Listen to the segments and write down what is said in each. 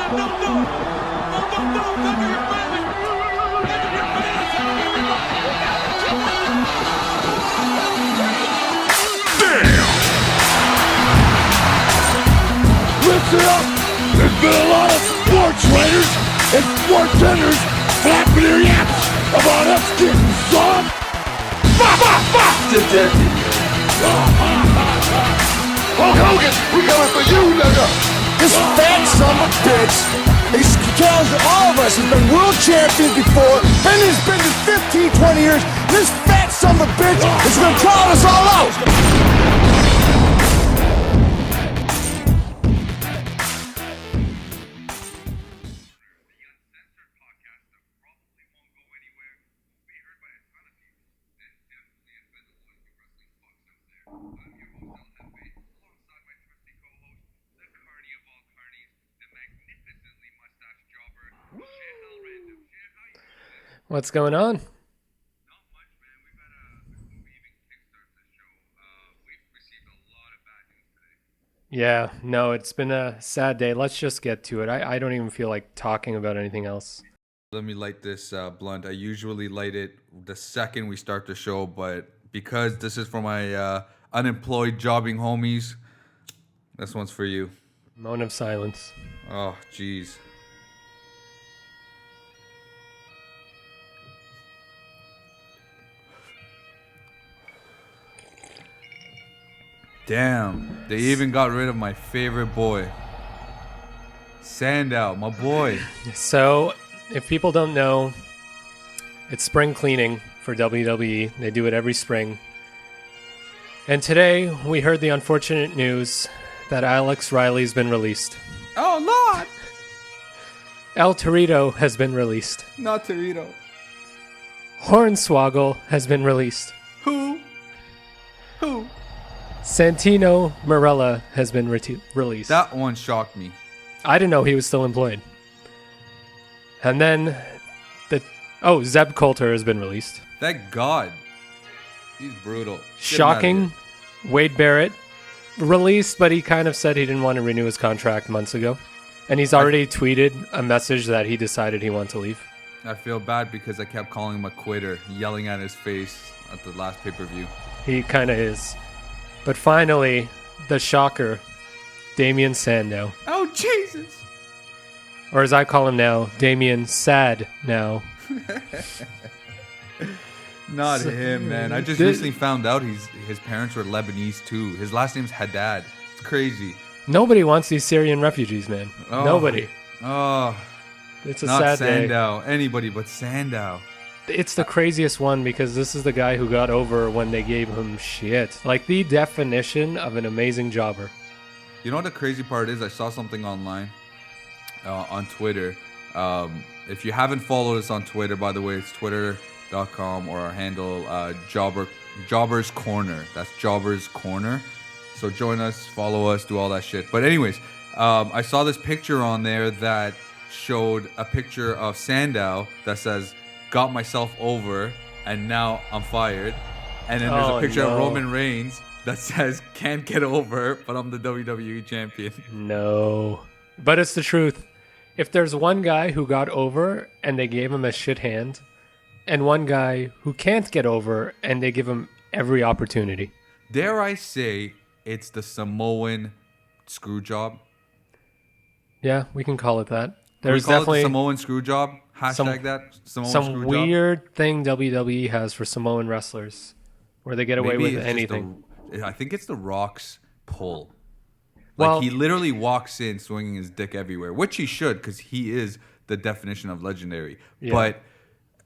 Listen up! There's been a lot of sports writers and sports centers flapping their yaps about us getting soft. Detective. Hulk Hogan, we coming for you, nigga. This fat son of a bitch, he's challenged all of us. He's been world champion before, and he's been in 15, 20 years. This fat son of a bitch is gonna call us all out. What's going on? Not much, man. We've had we even kickstart this show. We've received a lot of bad news today. Yeah, no, it's been a sad day. Let's just get to it. I don't even feel like talking about anything else. Let me light this blunt. I usually light it the second we start the show, but because this is for my unemployed jobbing homies, this one's for you. Moment of silence. Oh, jeez. Damn, they even got rid of my favorite boy. Sandow, my boy. So, if people don't know, it's spring cleaning for WWE. They do it every spring. And today, we heard the unfortunate news that Alex Riley's been released. Oh, Lord! El Torito has been released. Not Torito. Hornswoggle has been released. Who? Santino Marella has been released. That one shocked me. I didn't know he was still employed. And then, Zeb Coulter has been released. Thank God. He's brutal. Shocking. Wade Barrett released, but he kind of said he didn't want to renew his contract months ago. And he's already tweeted a message that he decided he wanted to leave. I feel bad because I kept calling him a quitter, yelling at his face at the last pay-per-view. He kind of is. But finally, the shocker, Damien Sandow. Oh, Jesus. Or as I call him now, Damien Sad now. Not him, man. I just recently found out his parents were Lebanese, too. His last name's Haddad. It's crazy. Nobody wants these Syrian refugees, man. Oh. Nobody. Oh. It's a Not sad Sandow. day. Anybody but Sandow. It's the craziest one because this is the guy who got over when they gave him shit. Like the definition of an amazing jobber. You know what the crazy part is? I saw something online on Twitter. If you haven't followed us on Twitter, by the way, it's twitter.com or our handle Jobbers Corner. That's Jobbers Corner. So join us, follow us, do all that shit. But anyways, I saw this picture on there that showed a picture of Sandow that says, "Got myself over and now I'm fired." And then there's a picture of Roman Reigns that says, "Can't get over, but I'm the WWE champion." No. But it's the truth. If there's one guy who got over and they gave him a shit hand, and one guy who can't get over and they give him every opportunity. Dare I say it's the Samoan screw job? Yeah, we can call it that. There's definitely it the Samoan screw job. Hashtag that. Samoan some screw weird job. Thing WWE has for Samoan wrestlers where they get away with anything. I think it's the Rock's pull. Well, he literally walks in swinging his dick everywhere, which he should because he is the definition of legendary. Yeah. But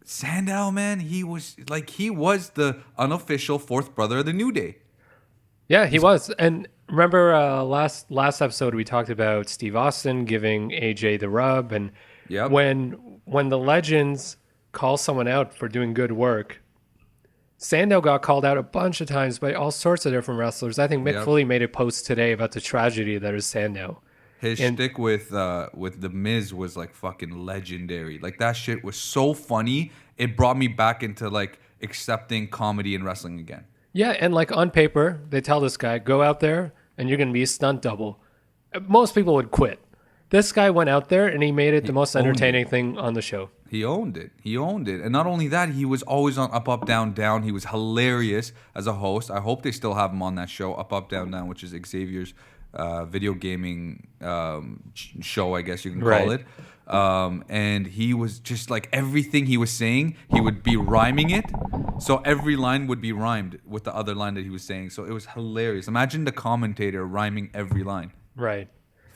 Sandow, man, he was the unofficial fourth brother of the New Day. Yeah, he was. And remember last episode we talked about Steve Austin giving AJ the rub, and when the legends call someone out for doing good work, Sandow got called out a bunch of times by all sorts of different wrestlers. I think Mick Foley made a post today about the tragedy that is Sandow. His shtick with The Miz was like fucking legendary. Like that shit was so funny. It brought me back into like accepting comedy and wrestling again. Yeah, and like on paper, they tell this guy, go out there and you're going to be a stunt double. Most people would quit. This guy went out there and he made it the most entertaining thing on the show. He owned it. And not only that, he was always on Up, Up, Down, Down. He was hilarious as a host. I hope they still have him on that show, Up, Up, Down, Down, which is Xavier's video gaming show, I guess you can call it. And he was just like, everything he was saying, he would be rhyming it. So every line would be rhymed with the other line that he was saying. So it was hilarious. Imagine the commentator rhyming every line. Right.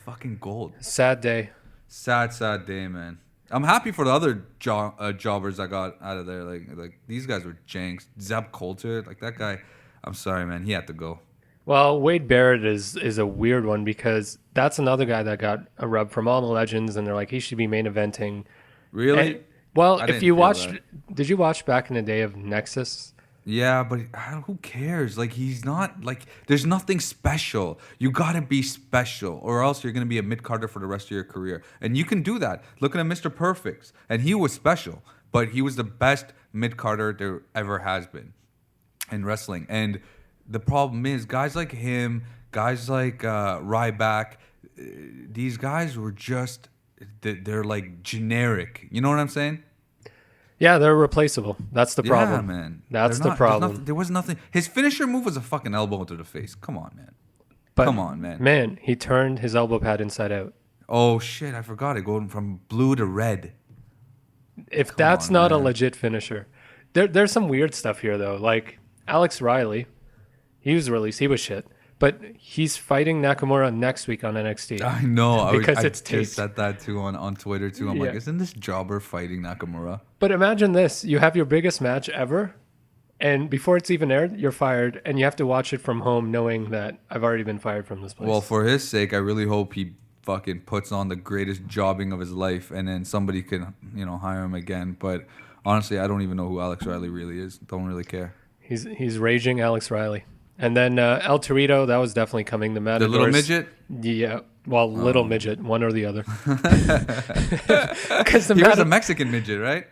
Fucking gold. Sad day. Sad day, man. I'm happy for the other jobbers I got out of there. Like these guys were janks. Zeb Coulter, like that guy. I'm sorry, man. He had to go. Well, Wade Barrett is a weird one because that's another guy that got a rub from all the legends, and they're like, he should be main eventing. Really? And, well, if you watched, did you watch back in the day of Nexus? Yeah, but who cares? Like, he's not, like, there's nothing special. You gotta be special, or else you're gonna be a mid-carder for the rest of your career. And you can do that. Looking at Mr. Perfects, and he was special, but he was the best mid-carder there ever has been in wrestling. And the problem is, guys like him, guys like Ryback, these guys were just, they're like generic. You know what I'm saying? Yeah, they're replaceable. That's the problem. Yeah, man. That's the problem. There was nothing. His finisher move was a fucking elbow to the face. Come on, man. But, Come on, man. Man, he turned his elbow pad inside out. Oh, shit. I forgot it. Going from blue to red. If that's not a legit finisher. There's some weird stuff here, though. Like, Alex Riley, he was released. He was shit. But he's fighting Nakamura next week on NXT. I know. Because it's taped. I just said that too on Twitter too. I'm like, isn't this jobber fighting Nakamura? But imagine this. You have your biggest match ever, and before it's even aired, you're fired, and you have to watch it from home knowing that I've already been fired from this place. Well, for his sake, I really hope he fucking puts on the greatest jobbing of his life, and then somebody can, hire him again. But honestly, I don't even know who Alex Riley really is. Don't really care. He's raging Alex Riley. And then El Torito, that was definitely coming. The Matadors. The little midget? Yeah. Well, little midget, one or the other. He was a Mexican midget, right?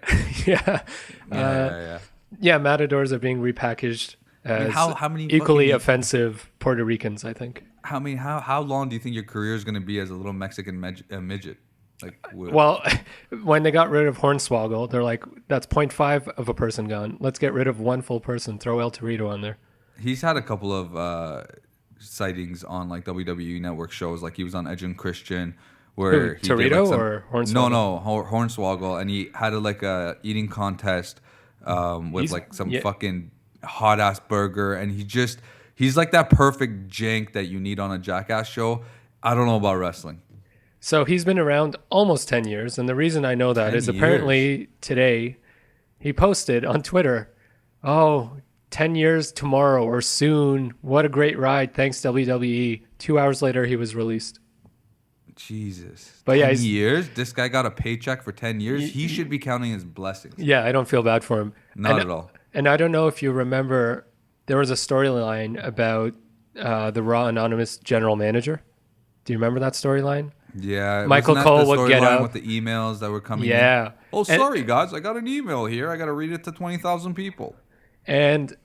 Yeah. Yeah, Matadors are being repackaged as how many equally offensive Puerto Ricans, I think. How long do you think your career is going to be as a little Mexican midget? Well, when they got rid of Hornswoggle, they're like, that's 0.5 of a person gone. Let's get rid of one full person. Throw El Torito on there. He's had a couple of sightings on like WWE Network shows. Like he was on Edge and Christian, where he Torito did, like, or Hornswoggle? No, Hornswoggle, and he had a eating contest with some fucking hot ass burger, and he's like that perfect jank that you need on a Jackass show. I don't know about wrestling. So he's been around almost 10 years, and the reason I know that is apparently today he posted on Twitter, 10 years tomorrow or soon. What a great ride. Thanks, WWE. 2 hours later, he was released. Jesus. But 10 years? This guy got a paycheck for 10 years? He should be counting his blessings. Yeah, I don't feel bad for him. Not at all. And I don't know if you remember, there was a storyline about the Raw Anonymous general manager. Do you remember that storyline? Yeah. Michael Cole would get up with the emails that were coming in. Yeah. Oh, sorry, guys. I got an email here. I got to read it to 20,000 people. And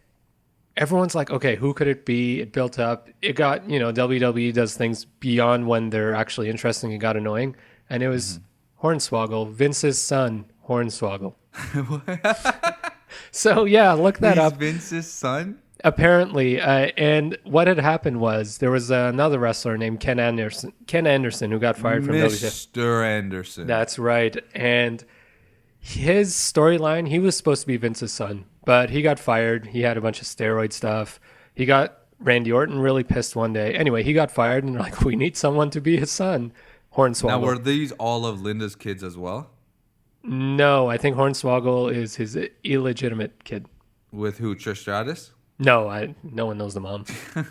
everyone's like, okay, who could it be? It built up. It got, WWE does things beyond when they're actually interesting. It got annoying. And it was Hornswoggle, Vince's son, Hornswoggle. So, yeah, look that up. Vince's son? Apparently. And what had happened was there was another wrestler named Ken Anderson who got fired from WWE. Mr. Anderson. That's right. And his storyline, he was supposed to be Vince's son. But he got fired. He had a bunch of steroid stuff. He got Randy Orton really pissed one day. Anyway, he got fired, and they're like, we need someone to be his son, Hornswoggle. Now, were these all of Linda's kids as well? No, I think Hornswoggle is his illegitimate kid. With who, Trish Stratus? No, no one knows the mom.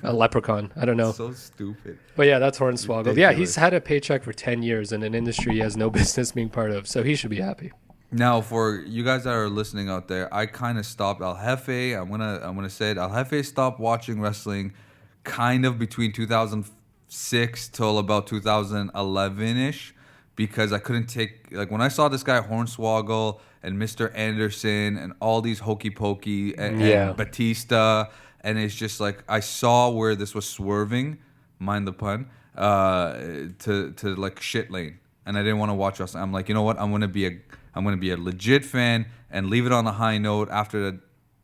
A leprechaun. I don't know. So stupid. But yeah, that's Hornswoggle. Ridiculous. Yeah, he's had a paycheck for 10 years in an industry he has no business being part of, so he should be happy. Now, for you guys that are listening out there, I kind of stopped El Jefe. I'm gonna say it. El Jefe stopped watching wrestling, kind of between 2006 till about 2011ish, because I couldn't take when I saw this guy Hornswoggle and Mr. Anderson and all these hokey pokey and Batista, and it's just like I saw where this was swerving mind the pun, to like shit lane, and I didn't want to watch wrestling. I'm like, you know what? I'm gonna be a legit fan and leave it on a high note after the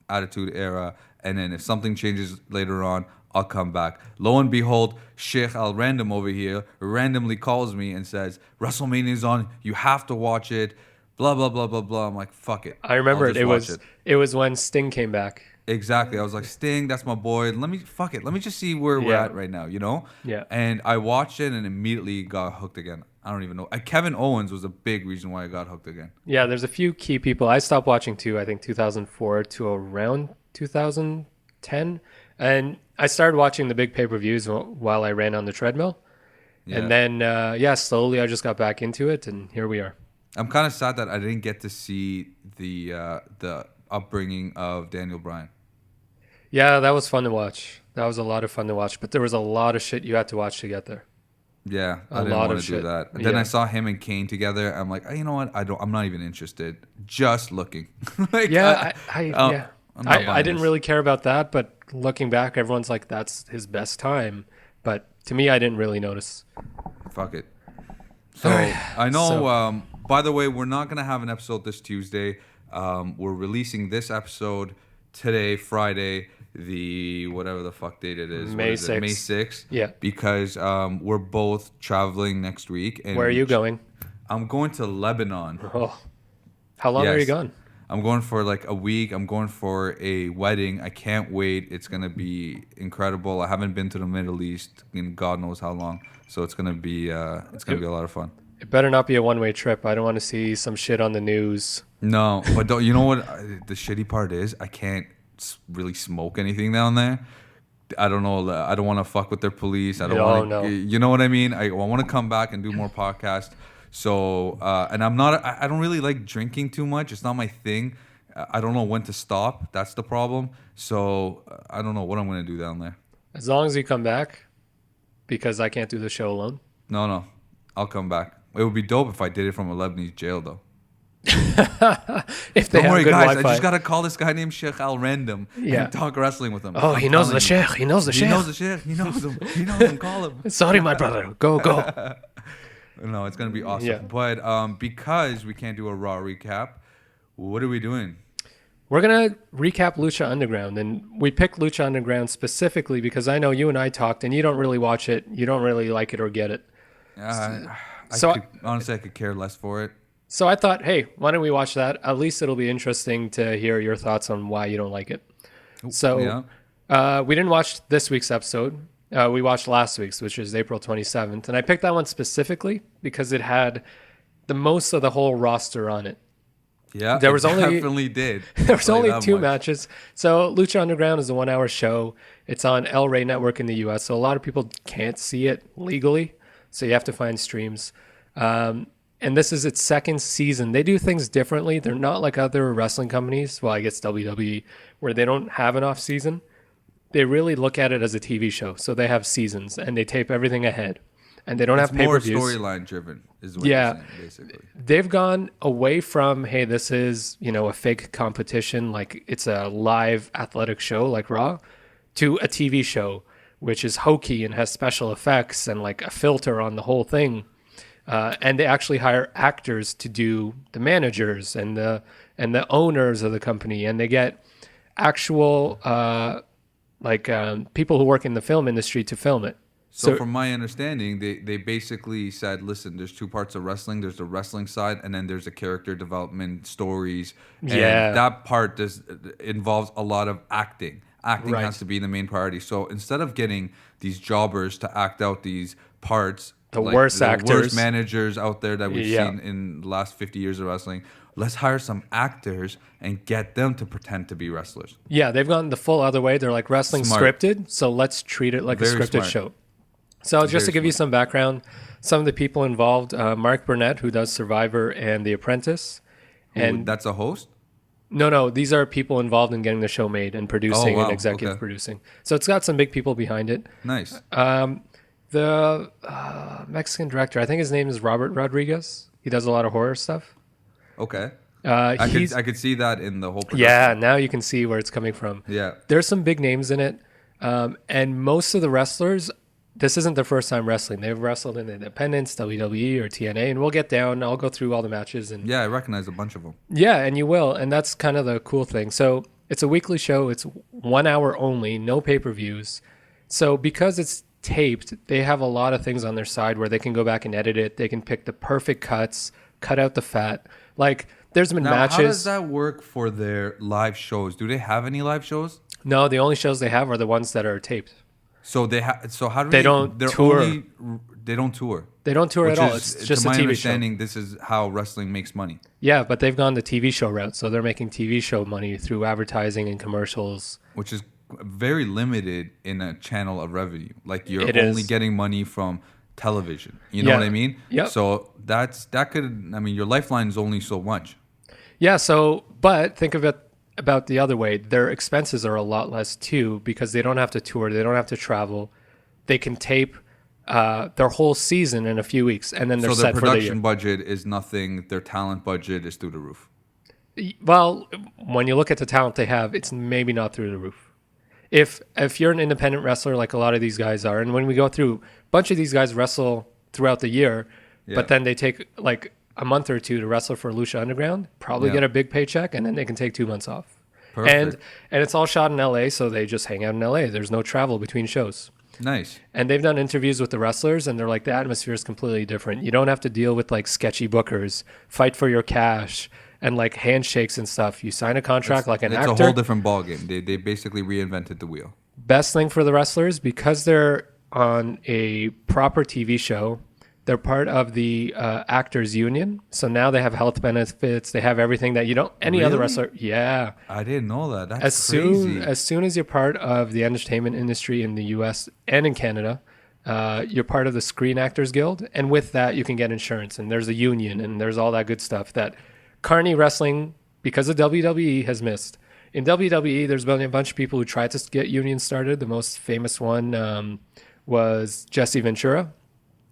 Attitude Era, and then if something changes later on, I'll come back. Lo and behold, Sheikh Al Random over here randomly calls me and says, WrestleMania's on, you have to watch it, blah, blah, blah, blah, blah. I'm like, fuck it. I remember it. It was when Sting came back. Exactly. I was like, Sting, that's my boy. Let me just see where we're at right now, you know? Yeah. And I watched it and immediately got hooked again. I don't even know. Kevin Owens was a big reason why I got hooked again. Yeah, there's a few key people. I stopped watching too, I think 2004 to around 2010. And I started watching the big pay-per-views while I ran on the treadmill. Yeah. And then, slowly I just got back into it, and here we are. I'm kind of sad that I didn't get to see the upbringing of Daniel Bryan. Yeah, that was fun to watch. That was a lot of fun to watch. But there was a lot of shit you had to watch to get there. Yeah, I didn't want to do that. Then I saw him and Kane together. I'm like, you know what? I'm not even interested. Just looking. I didn't really care about that, but looking back, everyone's like, that's his best time. But to me, I didn't really notice. Fuck it. So I know. By the way, we're not gonna have an episode this Tuesday. We're releasing this episode today, Friday, the whatever the fuck date it is. May 6th. May 6th. Yeah. Because we're both traveling next week. And where are you going? I'm going to Lebanon. Oh. How long are you gone? I'm going for like a week. I'm going for a wedding. I can't wait. It's going to be incredible. I haven't been to the Middle East in God knows how long. So it's going to be a lot of fun. It better not be a one-way trip. I don't want to see some shit on the news. No, but you know what the shitty part is? I can't really smoke anything down there. I don't know. I don't want to fuck with their police. I don't want to. You know what I mean? I want to come back and do more podcasts. So, and I don't really like drinking too much. It's not my thing. I don't know when to stop. That's the problem. So, I don't know what I'm going to do down there. As long as you come back, because I can't do the show alone. No. I'll come back. It would be dope if I did it from a Lebanese jail, though. If they don't worry, good guys. Wi-Fi. I just got to call this guy named Sheikh Al Random and talk wrestling with him. Oh, he knows the Sheikh. He knows the Sheikh. He knows the Sheikh. He knows him. He knows him. Call him. Sorry, my brother. Go. No, it's going to be awesome. Yeah. But because we can't do a Raw recap, what are we doing? We're going to recap Lucha Underground. And we picked Lucha Underground specifically because I know you and I talked, and you don't really watch it. You don't really like it or get it. Honestly, I could care less for it. So I thought, hey, why don't we watch that? At least it'll be interesting to hear your thoughts on why you don't like it. So we didn't watch this week's episode. We watched last week's, which is April 27th. And I picked that one specifically because it had the most of the whole roster on it. Yeah, definitely did. There was only two matches. So Lucha Underground is a 1-hour show. It's on El Rey Network in the U.S., so a lot of people can't see it legally. So you have to find streams. And this is its second season. They do things differently. They're not like other wrestling companies. Well, I guess WWE, where they don't have an off season. They really look at it as a TV show. So they have seasons, and they tape everything ahead. And they don't have pay-per-views. More storyline driven is what you're saying, basically. They've gone away from, hey, this is, a fake competition, like it's a live athletic show like Raw, to a TV show, which is hokey and has special effects and like a filter on the whole thing. And they actually hire actors to do the managers and the owners of the company, and they get actual people who work in the film industry to film it. So from my understanding, they basically said, listen, there's two parts of wrestling. There's the wrestling side, and then there's the character development, stories. And that part involves a lot of acting. Acting has to be the main priority. So instead of getting these jobbers to act out these parts, the worst managers out there that we've seen in the last 50 years of wrestling, let's hire some actors and get them to pretend to be wrestlers. Yeah, they've gone the full other way. They're like wrestling scripted, so let's treat it like a scripted show. So just to give you some background, some of the people involved, Mark Burnett, who does Survivor and The Apprentice. And that's a host? No, these are people involved in getting the show made and producing and executive producing. So it's got some big people behind it. Nice. The Mexican director, I think his name is Robert Rodriguez. He does a lot of horror stuff. Okay. I could see that in the whole production. Yeah, now you can see where it's coming from. Yeah. There's some big names in it. And most of the wrestlers, this isn't their first time wrestling. They've wrestled in Independence, WWE, or TNA, and we'll get down. I'll go through all the matches. And yeah, I recognize a bunch of them. yeah, and you will, and that's kind of the cool thing. So it's a weekly show. It's 1 hour only, no pay-per-views. So because it's taped, they have a lot of things on their side where they can go back and edit it. They can pick the perfect cuts, cut out the fat. Like there's been matches. How does that work for their live shows? Do they have any live shows? No, the only shows they have are the ones that are taped. So they So how do they don't tour? They don't tour. They don't tour at all. It's just a TV show. To my understanding, this is how wrestling makes money. Yeah, but they've gone the TV show route, so they're making TV show money through advertising and commercials, which is very limited in a channel of revenue. Like you're only getting money from television. You know what I mean? Yeah. So your lifeline is only so much. Yeah. So, but think of it about the other way. Their expenses are a lot less too because they don't have to tour. They don't have to travel. They can tape their whole season in a few weeks, and then they're set for the year. So their production budget is nothing. Their talent budget is through the roof. Well, when you look at the talent they have, it's maybe not through the roof. If you're an independent wrestler like a lot of these guys are, and when we go through, a bunch of these guys wrestle throughout the year, but then they take like a month or two to wrestle for Lucha Underground, probably get a big paycheck, and then they can take 2 months off. Perfect. And it's all shot in LA, so they just hang out in LA. There's no travel between shows. Nice. And they've done interviews with the wrestlers, and they're like, the atmosphere is completely different. You don't have to deal with like sketchy bookers, fight for your cash, and like handshakes and stuff. You sign a contract like an actor. It's a whole different ballgame. They basically reinvented the wheel. Best thing for the wrestlers, because they're on a proper TV show, they're part of the actors union. So now they have health benefits. They have everything that you don't, any other wrestler. Yeah. I didn't know that. That's crazy. As soon as you're part of the entertainment industry in the US and in Canada, you're part of the Screen Actors Guild. And with that, you can get insurance. And there's a union and there's all that good stuff that Carney Wrestling, because of WWE, has missed. In WWE, there's been a bunch of people who tried to get unions started. The most famous one was Jesse Ventura.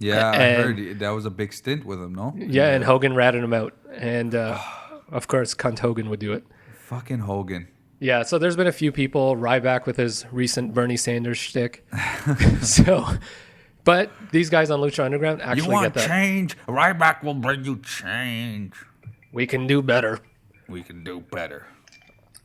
Yeah, I heard that was a big stint with him, no? Yeah, and Hogan ratted him out. And, of course, Cunt Hogan would do it. Fucking Hogan. Yeah, so there's been a few people. Ryback with his recent Bernie Sanders shtick. But these guys on Lucha Underground actually get that. You want change? Ryback will bring you change. We can do better. We can do better.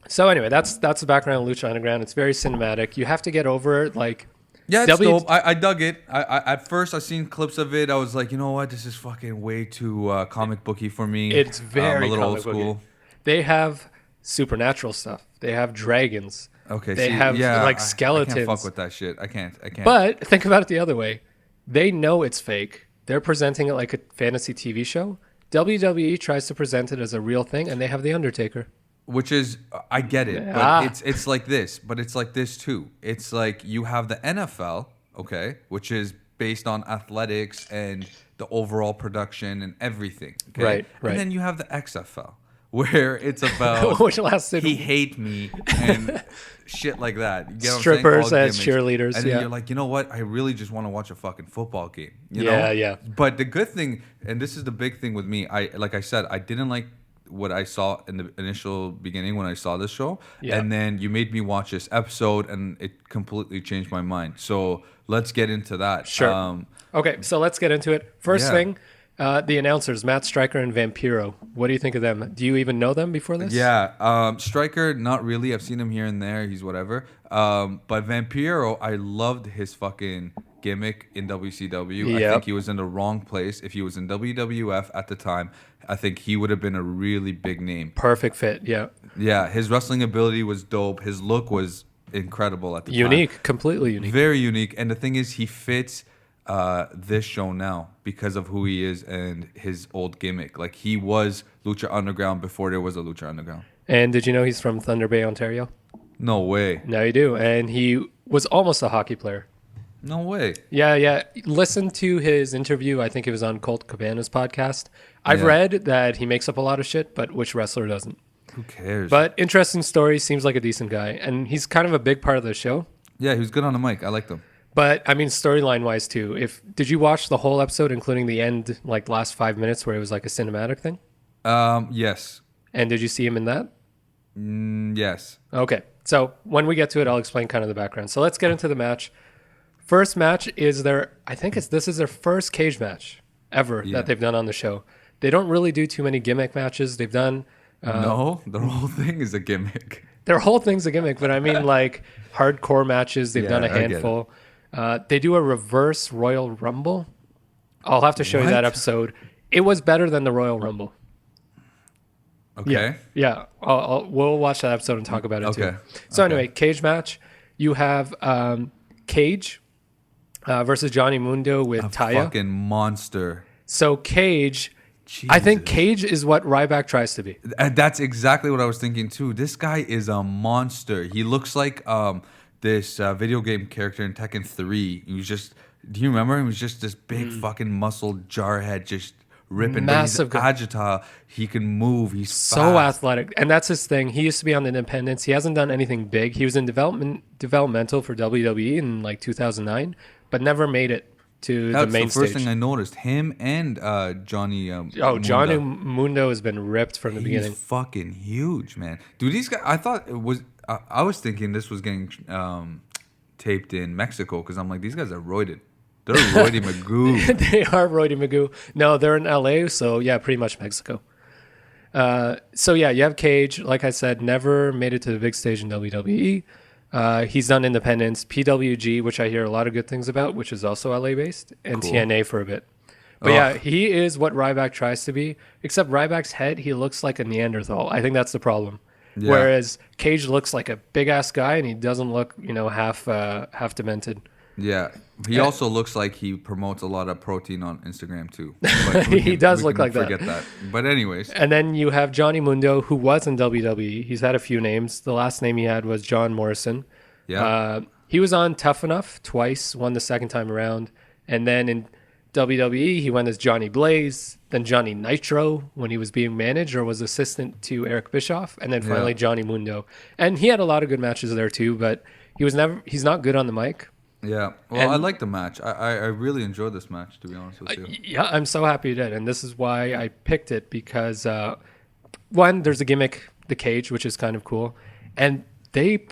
So anyway, that's the background of Lucha Underground. It's very cinematic. You have to get over it. Like, yeah, it's dope. I dug it. At first, I seen clips of it. I was like, you know what? This is fucking way too comic booky for me. It's very a little comic old school. Booky. They have supernatural stuff. They have dragons. Okay, they have like skeletons. I can't fuck with that shit. I can't. But think about it the other way. They know it's fake. They're presenting it like a fantasy TV show. WWE tries to present it as a real thing, and they have The Undertaker. Which is, I get it, but it's like this, but it's like this too. It's like you have the NFL, okay, which is based on athletics and the overall production and everything, okay? Right. And then you have the XFL, where it's about which lasted he hate me and shit like that. You get strippers as cheerleaders, and then you're like, you know what? I really just want to watch a fucking football game. You know? Yeah. But the good thing, and this is the big thing with me, like I said, I didn't like what I saw in the initial beginning when I saw this show, and then you made me watch this episode, and it completely changed my mind. So let's get into that. Sure. Okay, so let's get into it. First thing, the announcers, Matt Stryker and Vampiro. What do you think of them? Do you even know them before this? Yeah, Stryker, not really. I've seen him here and there. He's whatever. But Vampiro, I loved his fucking gimmick in WCW. Yep. I think he was in the wrong place. If he was in WWF at the time, I think he would have been a really big name. Perfect fit, yeah. Yeah, his wrestling ability was dope. His look was incredible at the time. Unique, completely unique. Very unique. And the thing is, he fits this show now because of who he is and his old gimmick. Like, he was Lucha Underground before there was a Lucha Underground. And did you know he's from Thunder Bay, Ontario? No way. Now you do. And he was almost a hockey player. No way. Yeah. Listen to his interview. I think it was on Colt Cabana's podcast. I've read that he makes up a lot of shit, but which wrestler doesn't? Who cares? But interesting story. Seems like a decent guy. And he's kind of a big part of the show. Yeah, he was good on the mic. I liked him. But, I mean, storyline-wise, too. Did you watch the whole episode, including the end, like, last 5 minutes where it was like a cinematic thing? Yes. And did you see him in that? Yes. Okay. So when we get to it, I'll explain kind of the background. So let's get into the match. First match is this is their first cage match ever that they've done on the show. They don't really do too many gimmick matches. They've done... no, the whole thing is a gimmick. Their whole thing's a gimmick, but I mean like hardcore matches. They've done a handful. They do a reverse Royal Rumble. I'll have to show you that episode. It was better than the Royal Rumble. Okay. Yeah. We'll watch that episode and talk about it too. So anyway, cage match. You have Cage versus Johnny Mundo with Taya. Fucking monster. So Cage... I think Cage is what Ryback tries to be. That's exactly what I was thinking too. This guy is a monster. He looks like this video game character in Tekken 3. He was just, do you remember him? He was just this big fucking muscle jarhead just ripping. Massive but he's agile. He can move. He's so fast. athletic. And that's his thing. He used to be on the Independents. He hasn't done anything big. He was in developmental for WWE in like 2009, but never made it to the main stage. That's the first thing I noticed. Him and Johnny Johnny Mundo has been ripped from the beginning. He's fucking huge, man. Dude, these guys, I thought it was, I was thinking this was getting taped in Mexico because I'm like, these guys are roided. They're roidy Magoo. They are roidy Magoo. No, they're in LA, so yeah, pretty much Mexico. So yeah, you have Cage. Like I said, never made it to the big stage in WWE. He's done Independence, PWG, which I hear a lot of good things about, which is also LA-based, and TNA for a bit. But yeah, he is what Ryback tries to be, except Ryback's head, he looks like a Neanderthal. I think that's the problem. Yeah. Whereas Cage looks like a big-ass guy, and he doesn't look, half demented. Yeah. He also looks like he promotes a lot of protein on Instagram, too. But he does look like that. Forget that. But anyways. And then you have Johnny Mundo, who was in WWE. He's had a few names. The last name he had was John Morrison. Yeah. He was on Tough Enough twice, won the second time around. And then in WWE, he went as Johnny Blaze, then Johnny Nitro when he was being managed or was assistant to Eric Bischoff, and then finally Johnny Mundo. And he had a lot of good matches there, too, but he's not good on the mic. Yeah, well, I like the match. I really enjoyed this match, to be honest with you. Yeah, I'm so happy you did, and this is why I picked it because, one, there's a gimmick, the cage, which is kind of cool, and they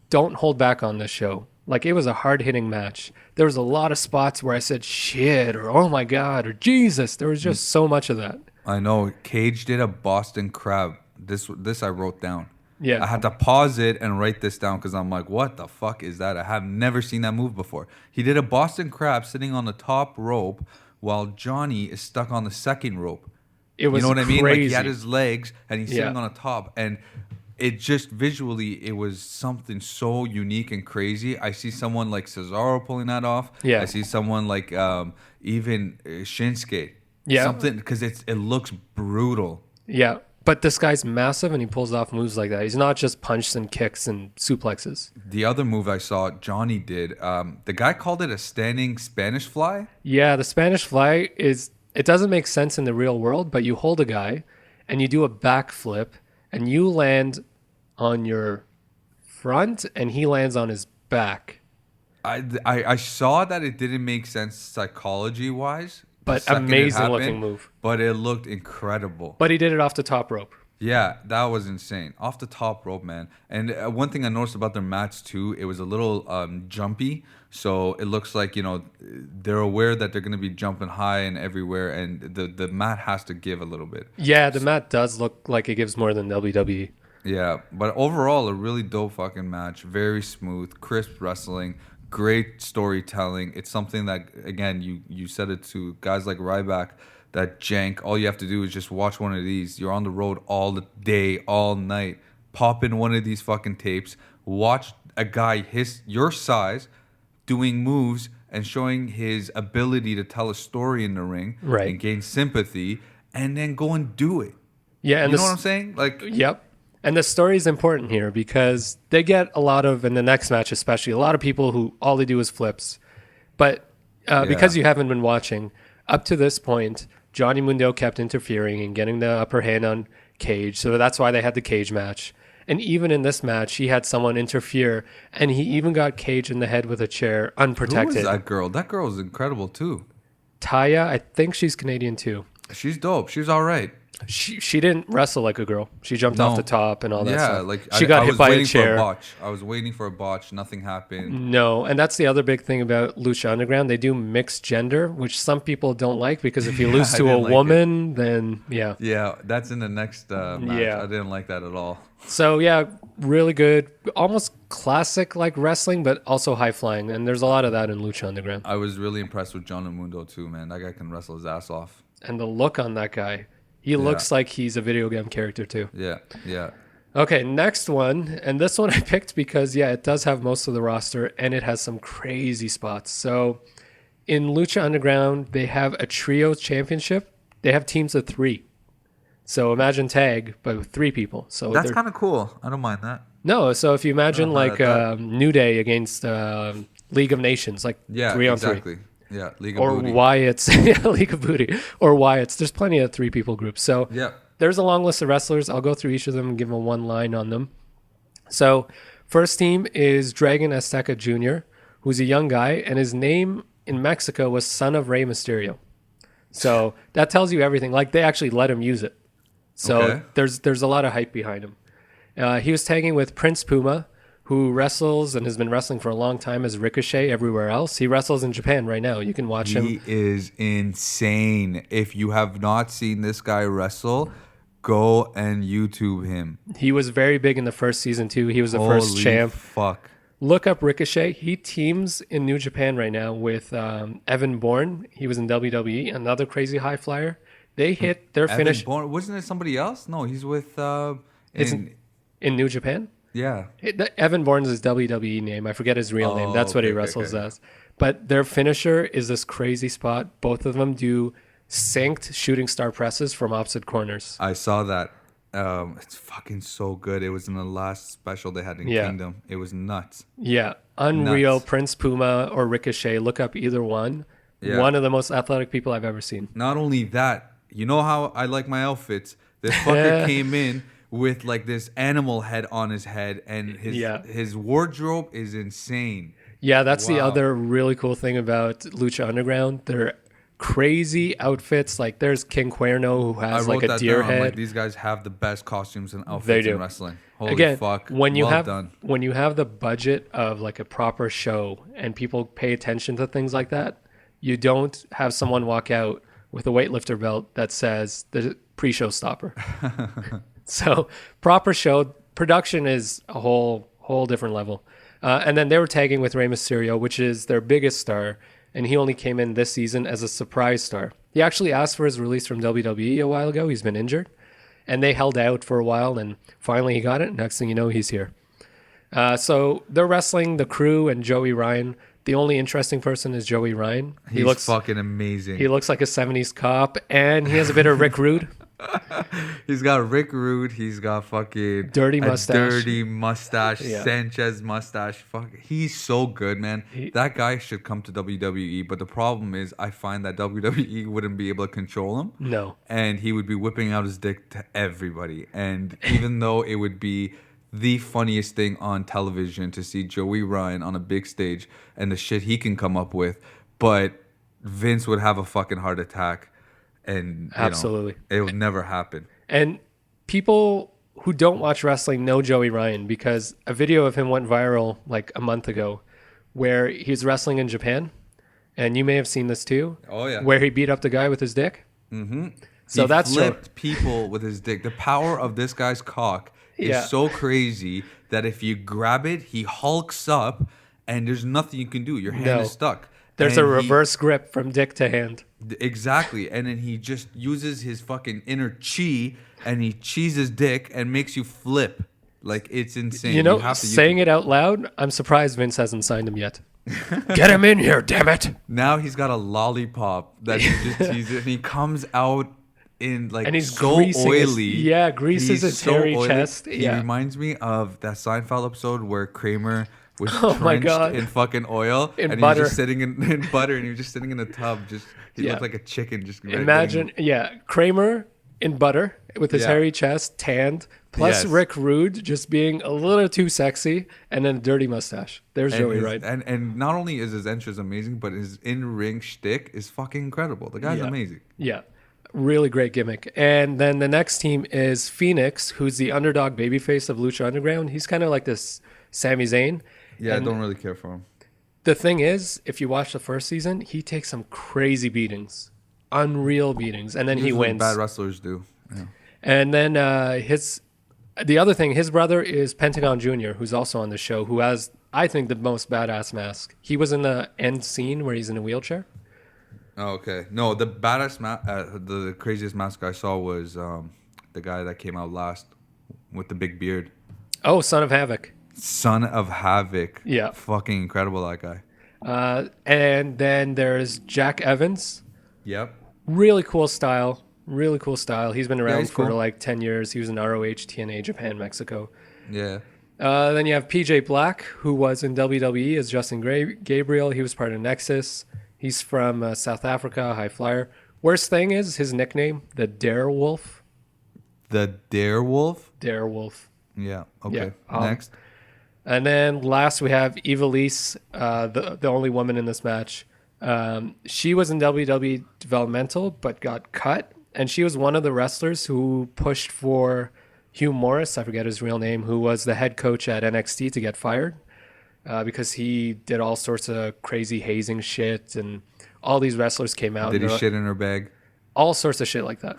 don't hold back on this show. Like, it was a hard-hitting match. There was a lot of spots where I said, shit, or oh my God, or Jesus. There was just so much of that. I know. Cage did a Boston Crab. This I wrote down. Yeah. I had to pause it and write this down because I'm like, what the fuck is that? I have never seen that move before. He did a Boston Crab sitting on the top rope while Johnny is stuck on the second rope. It was, you know what crazy. I mean? Like he had his legs and he's sitting on the top. And it just visually, it was something so unique and crazy. I see someone like Cesaro pulling that off. Yeah. I see someone like even Shinsuke. Yeah. Something, because it looks brutal. Yeah. But this guy's massive, and he pulls off moves like that. He's not just punches and kicks and suplexes. The other move I saw Johnny did, the guy called it a standing Spanish fly. Yeah, the Spanish fly it doesn't make sense in the real world, but you hold a guy, and you do a backflip, and you land on your front, and he lands on his back. I saw that it didn't make sense psychology-wise. But amazing looking move. But it looked incredible. But he did it off the top rope. Yeah, that was insane. Off the top rope, man. And one thing I noticed about their match, too, it was a little jumpy. So it looks like, they're aware that they're going to be jumping high and everywhere. And the mat has to give a little bit. Yeah, the mat does look like it gives more than WWE. Yeah, but overall, a really dope fucking match. Very smooth, crisp wrestling. Great storytelling. It's something that, again, you said it to guys like Ryback, that jank. All you have to do is just watch one of these. You're on the road all the day, all night. Pop in one of these fucking tapes. Watch a guy your size doing moves and showing his ability to tell a story in the ring and gain sympathy, and then go and do it. Yeah, and you know what I'm saying? Like, yep. And the story is important here because they get a lot of, in the next match especially, a lot of people who all they do is flips. But because you haven't been watching, up to this point, Johnny Mundo kept interfering and getting the upper hand on Cage. So that's why they had the cage match. And even in this match, he had someone interfere, and he even got Cage in the head with a chair, unprotected. Who is that girl? That girl is incredible, too. Taya, I think she's Canadian, too. She's dope. She's all right. She didn't wrestle like a girl. She jumped off the top and all that stuff. Yeah, like she got hit by a chair. I was waiting for a botch. Nothing happened. No, and that's the other big thing about Lucha Underground. They do mixed gender, which some people don't like because if you lose to a woman, then Yeah, that's in the next match. Yeah. I didn't like that at all. So yeah, really good, almost classic like wrestling, but also high flying, and there's a lot of that in Lucha Underground. I was really impressed with John Mundo too, man. That guy can wrestle his ass off. And the look on that guy, he looks like he's a video game character too. Yeah. Okay, next one, and this one I picked because it does have most of the roster, and it has some crazy spots. So in Lucha Underground, they have a trio championship. They have teams of 3. So imagine tag, but with 3 people. So that's kind of cool. I don't mind that. No, so if you imagine like New Day against League of Nations, like 3 on 3. Yeah, League of Booty. Or Wyatt's, League of Booty. Or Wyatt's. There's plenty of 3 people groups. So there's a long list of wrestlers. I'll go through each of them and give them one line on them. So first team is Dragon Azteca Jr., who's a young guy, and his name in Mexico was Son of Rey Mysterio. So that tells you everything. Like they actually let him use it. So there's a lot of hype behind him. He was tagging with Prince Puma, who wrestles and has been wrestling for a long time as Ricochet everywhere else. He wrestles in Japan right now. You can watch him. He is insane. If you have not seen this guy wrestle, go and YouTube him. He was very big in the first season too. He was the first champ. Fuck. Look up Ricochet. He teams in New Japan right now with Evan Bourne. He was in WWE, another crazy high flyer. They hit their finish. Bourne, wasn't it somebody else? No, he's with in New Japan. Yeah. Evan Bourne's his WWE name. I forget his real name. That's what he wrestles as. But their finisher is this crazy spot. Both of them do synced shooting star presses from opposite corners. I saw that. It's fucking so good. It was in the last special they had in Kingdom. It was nuts. Yeah. Unreal. Nuts. Prince Puma or Ricochet. Look up either one. Yeah. One of the most athletic people I've ever seen. Not only that, you know how I like my outfits? This fucker came in with like this animal head on his head, and his wardrobe is insane. Yeah, that's the other really cool thing about Lucha Underground. They're crazy outfits. Like there's King Cuerno, who has like a deer head. Like, these guys have the best costumes and outfits in wrestling. Holy fuck. When you have the budget of like a proper show and people pay attention to things like that, you don't have someone walk out with a weightlifter belt that says the pre-show stopper. So proper show production is a whole different level. And then they were tagging with Rey Mysterio, which is their biggest star. And he only came in this season as a surprise star. He actually asked for his release from WWE a while ago. He's been injured. And they held out for a while, and finally he got it. Next thing you know, he's here. So they're wrestling the Crew and Joey Ryan. The only interesting person is Joey Ryan. He looks fucking amazing. He looks like a 70s cop, and he has a bit of Rick Rude. He's got Rick Rude. He's got fucking dirty mustache, Sanchez mustache. Fuck, he's so good, man. That guy should come to WWE. But the problem is, I find that WWE wouldn't be able to control him. No, and he would be whipping out his dick to everybody. And even though it would be the funniest thing on television to see Joey Ryan on a big stage and the shit he can come up with, but Vince would have a fucking heart attack. And absolutely, it would never happen. And people who don't watch wrestling know Joey Ryan because a video of him went viral like a month ago where he's wrestling in Japan. And you may have seen this too. Oh, yeah. Where he beat up the guy with his dick. Mm-hmm. So he that's flipped people with his dick. The power of this guy's cock is so crazy that if you grab it, he hulks up and there's nothing you can do. Your hand is stuck. There's a reverse grip from dick to hand. Exactly. And then he just uses his fucking inner chi and he cheeses his dick and makes you flip. Like, it's insane. You know, saying it out loud, I'm surprised Vince hasn't signed him yet. Get him in here, damn it. Now he's got a lollipop that he just teases, and he comes out in like, and he's so oily. Greases his hairy chest. He reminds me of that Seinfeld episode where Kramer was drenched in fucking oil and butter. He was just sitting in butter, and he was just sitting in a tub. He looked like a chicken. Just imagine, Kramer in butter with his hairy chest, tanned, plus Rick Rude just being a little too sexy, and then a dirty mustache. There's Joey Ryan. And not only is his entrance amazing, but his in-ring shtick is fucking incredible. The guy's amazing. Yeah. Really great gimmick. And then the next team is Phoenix, who's the underdog babyface of Lucha Underground. He's kind of like this Sami Zayn. Yeah, And I don't really care for him. the thing is, if you watch the first season, he takes some crazy beatings, unreal beatings, and then he Usually wins. Bad wrestlers do. Yeah. And then the other thing, his brother is Pentagon Jr., who's also on the show, who has, I think, the most badass mask. He was in the end scene where he's in a wheelchair. Oh, okay. No, the baddest the craziest mask I saw was the guy that came out last with the big beard. Oh, Son of Havoc. Son of Havoc. Yeah. Fucking incredible, that guy. And then there's Jack Evans. Yep. Really cool style. Really cool style. He's been around he's for cool. like 10 years. He was in ROH, TNA, Japan, Mexico. Yeah. Then you have PJ Black, who was in WWE as Justin Gabriel. He was part of Nexus. He's from South Africa, high flyer. Worst thing is his nickname, the Darewolf. The Darewolf? Darewolf. Yeah. Okay. Yeah, Next. And then last we have Ivelisse, the only woman in this match. She was in WWE Developmental, but got cut. And she was one of the wrestlers who pushed for Hugh Morris, I forget his real name, who was the head coach at NXT, to get fired. Because he did all sorts of crazy hazing shit, and all these wrestlers came out. Did he shit in her bag? All sorts of shit like that.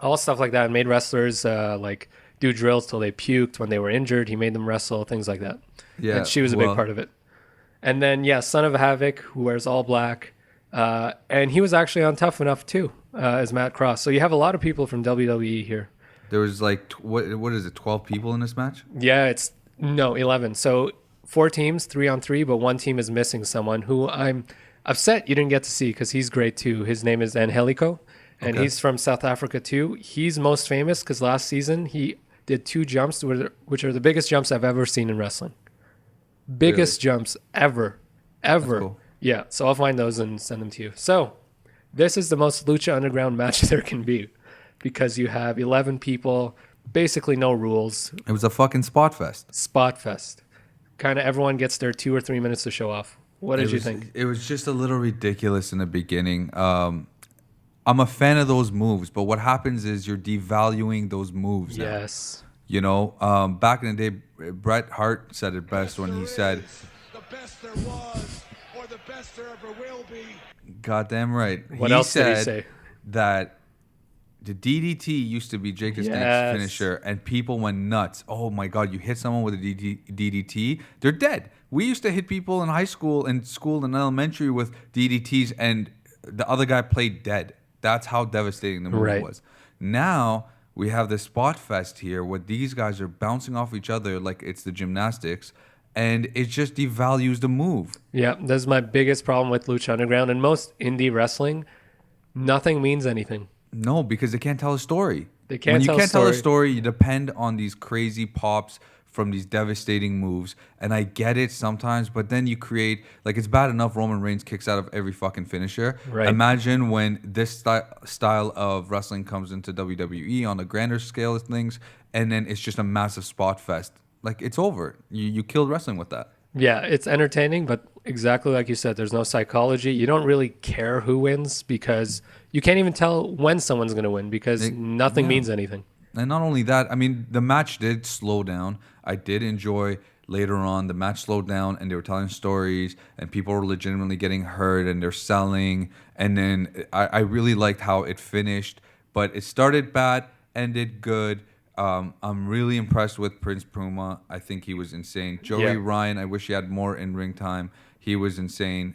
All stuff like that, and made wrestlers like do drills till they puked when they were injured. He made them wrestle, things like that. Yeah, and she was a big part of it. And then, Son of Havoc, who wears all black. And he was actually on Tough Enough, too, as Matt Cross. So you have a lot of people from WWE here. There was like, what is it, 12 people in this match? Yeah, 11. So 4 teams, 3-on-3, but one team is missing someone who I'm upset you didn't get to see because he's great too. His name is Angelico, and he's from South Africa too. He's most famous because last season he did 2 jumps, which are the biggest jumps I've ever seen in wrestling. Biggest jumps ever. That's cool. Yeah, so I'll find those and send them to you. So this is the most Lucha Underground match there can be because you have 11 people, basically no rules. It was a fucking spot fest. Spot fest. Kind of everyone gets their 2 or 3 minutes to show off. What did you think? It was just a little ridiculous in the beginning. I'm a fan of those moves, but what happens is you're devaluing those moves now. Yes. You know, back in the day, Bret Hart said it best when he said, "The best there was, or the best there ever will be." goddamn right. What else did he say? That the DDT used to be Jake the Snake's finisher, and people went nuts. Oh my God, you hit someone with a DDT, they're dead. We used to hit people in high school and elementary with DDTs, and the other guy played dead. That's how devastating the move was. Now we have this spot fest here where these guys are bouncing off each other like it's the gymnastics, and it just devalues the move. Yeah, that's my biggest problem with Lucha Underground and most indie wrestling. Nothing means anything. No, because they can't tell a story. They can't. When you tell can't a story. tell a story, you depend on these crazy pops from these devastating moves. And I get it sometimes, but then you create, like, it's bad enough Roman Reigns kicks out of every fucking finisher. Right. Imagine when this style of wrestling comes into WWE on a grander scale of things, and then it's just a massive spot fest. Like, it's over. You killed wrestling with that. Yeah, it's entertaining, but exactly like you said, there's no psychology. You don't really care who wins because you can't even tell when someone's going to win because nothing means anything. And not only that, I mean, the match did slow down. I did enjoy later on the match slowed down and they were telling stories and people were legitimately getting hurt and they're selling. And then I really liked how it finished, but it started bad, ended good. I'm really impressed with Prince Puma. I think he was insane. Joey Ryan, I wish he had more in-ring time. He was insane.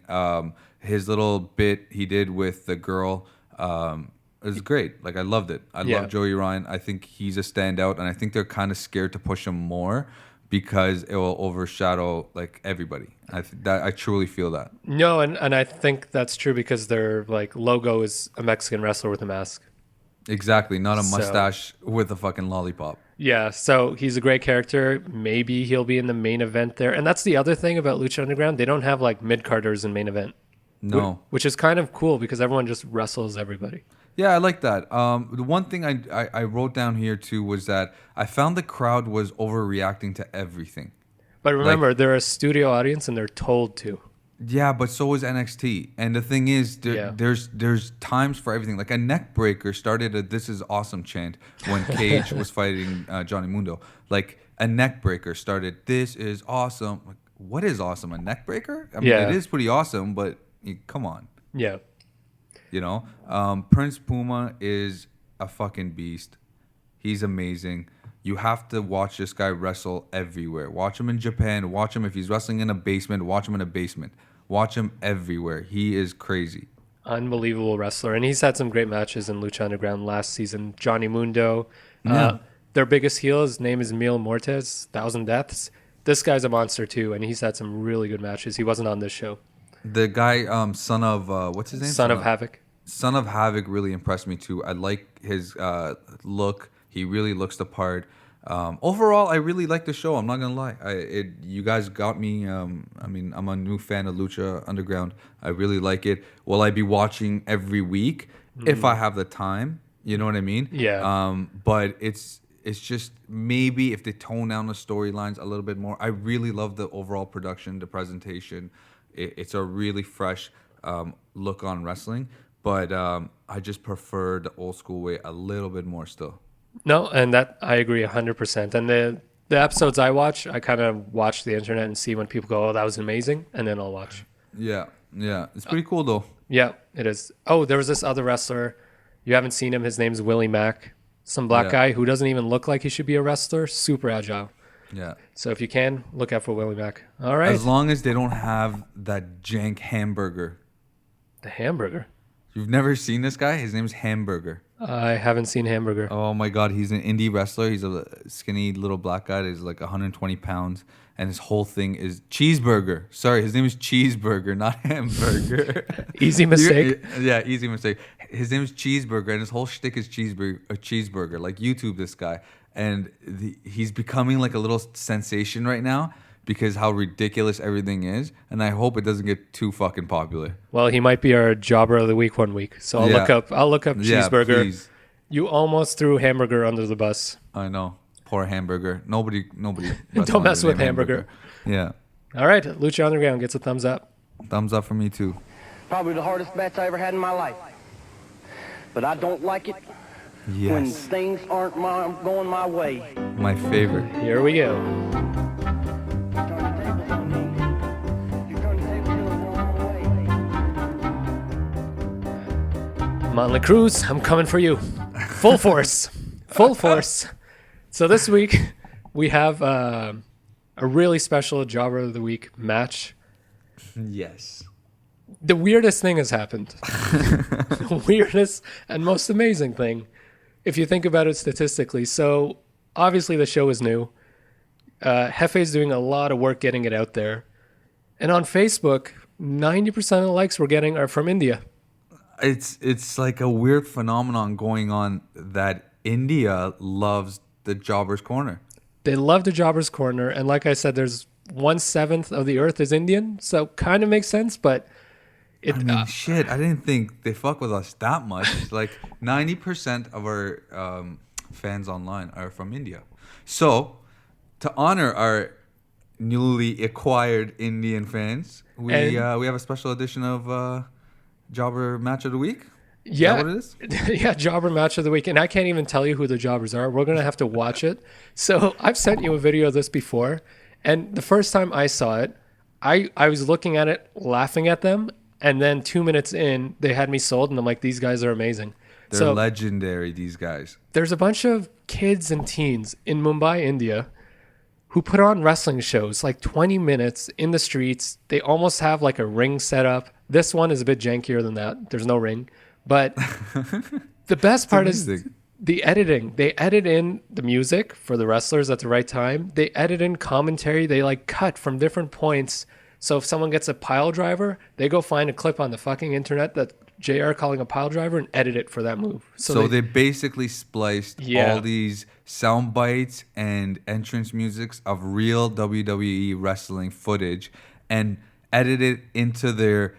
His little bit he did with the girl, it was great. Like, I loved it. I love Joey Ryan. I think he's a standout, and I think they're kind of scared to push him more because it will overshadow, like, everybody. I truly feel that. No, and I think that's true because their, like, logo is a Mexican wrestler with a mask. Exactly, not a mustache with a fucking lollipop. Yeah, so he's a great character. Maybe he'll be in the main event there. And that's the other thing about Lucha Underground. They don't have, like, mid-carders in main event. No. Which is kind of cool because everyone just wrestles everybody. Yeah, I like that. The one thing I wrote down here, too, was that I found the crowd was overreacting to everything. But remember, they're a studio audience and they're told to. Yeah, but so is NXT. And the thing is, there's times for everything. Like a neck breaker started a "This is awesome" chant when Cage was fighting Johnny Mundo. Like a neck breaker started "This is awesome." Like, what is awesome? A neck breaker? I mean, it is pretty awesome, but come on. Yeah. You know, Prince Puma is a fucking beast. He's amazing. You have to watch this guy wrestle everywhere. Watch him in Japan. Watch him if he's wrestling in a basement. Watch him in a basement. Watch him everywhere. He is crazy. Unbelievable wrestler. And he's had some great matches in Lucha Underground last season. Johnny Mundo. Their biggest heel, his name is Mil Mortes, 1,000 Deaths. This guy's a monster too, and he's had some really good matches. He wasn't on this show. The guy, son of, what's his name? Son of Havoc. Son of Havoc really impressed me too. I like his look. He really looks the part. Overall, I really like the show. I'm not gonna lie. You guys got me. I mean, I'm a new fan of Lucha Underground. I really like it. Will I be watching every week if I have the time? You know what I mean? Yeah. But it's just maybe if they tone down the storylines a little bit more. I really love the overall production, the presentation. It's a really fresh look on wrestling. But I just prefer the old school way a little bit more still. No, and that I agree 100%. And the episodes I watch, I kind of watch the internet and see when people go, "Oh, that was amazing," and then I'll watch. Yeah. It's pretty cool though. Yeah, it is. Oh, there was this other wrestler. You haven't seen him. His name's Willie Mack. Some black guy who doesn't even look like he should be a wrestler. Super agile. Yeah. So if you can, look out for Willie Mack. All right. As long as they don't have that jank hamburger. The hamburger. You've never seen this guy? His name's Hamburger. I haven't seen Hamburger. Oh my God, he's an indie wrestler. He's a skinny little black guy. He's like 120 pounds, and his whole thing is cheeseburger. Sorry, his name is Cheeseburger, not Hamburger. Easy mistake. Yeah, easy mistake. His name is Cheeseburger, and his whole shtick is cheeseburger. Like, YouTube this guy, and he's becoming like a little sensation right now because how ridiculous everything is, and I hope it doesn't get too fucking popular. Well, he might be our jobber of the week one week. So I'll look up Cheeseburger. Please. You almost threw Hamburger under the bus. I know. Poor Hamburger. Nobody. Don't mess with Hamburger. Yeah. All right. Lucha Underground gets a thumbs up. Thumbs up for me too. Probably the hardest match I ever had in my life. But I don't like it when Yes. things aren't going my way. My favorite. Here we go. Turn the tables on me. You turn the tables the wrong way. Motley Cruz, I'm coming for you. Full force. Full force. So this week, we have a really special Jobber of the Week match. Yes. The weirdest thing has happened. The weirdest and most amazing thing, if you think about it statistically. So obviously the show is new. Hefe's doing a lot of work getting it out there. And on Facebook, 90% of the likes we're getting are from India. It's like a weird phenomenon going on that India loves the Jobber's Corner. They love the Jobber's Corner. And like I said, there's 1/7 of the earth is Indian. So kind of makes sense, but I mean, shit, I didn't think they fuck with us that much. Like 90% of our fans online are from India. So to honor our newly acquired Indian fans, we have a special edition of Jobber Match of the Week. Is that what it is? Yeah, Jobber Match of the Week. And I can't even tell you who the Jobbers are. We're going to have to watch it. So I've sent you a video of this before. And the first time I saw it, I was looking at it, laughing at them. And then 2 minutes in, they had me sold. And I'm like, these guys are amazing. They're legendary, these guys. There's a bunch of kids and teens in Mumbai, India, who put on wrestling shows, like 20 minutes in the streets. They almost have like a ring set up. This one is a bit jankier than that. There's no ring. But the best part is the editing. They edit in the music for the wrestlers at the right time. They edit in commentary. They like cut from different points. So if someone gets a pile driver, they go find a clip on the fucking internet that JR calling a pile driver and edit it for that move. So they basically spliced all these sound bites and entrance musics of real WWE wrestling footage and edited into their